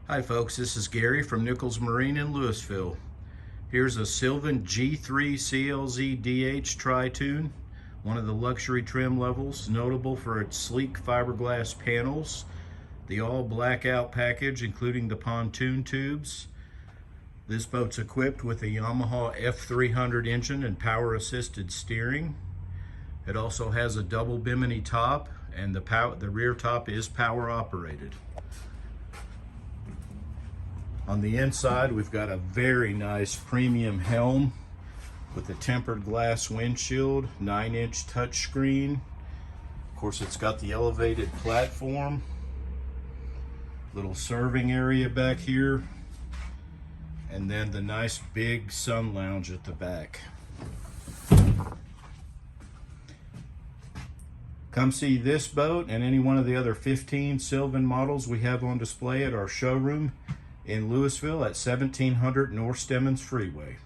Hi folks, this is Gary from Nichols Marine in Louisville. Here's a Sylvan G3 CLZ DH Tri-Toon, one of the luxury trim levels, notable for its sleek fiberglass panels, the all blackout package including the pontoon tubes. This boat's equipped with a Yamaha F300 engine and power assisted steering. It also has a double bimini top, and the rear top is power operated. On the inside, we've got a very nice premium helm with a tempered glass windshield, 9-inch touchscreen. Of course, it's got the elevated platform, little serving area back here, and then the nice big sun lounge at the back. Come see this boat and any one of the other 15 Sylvan models we have on display at our showroom in Louisville at 1700 North Stemmons Freeway.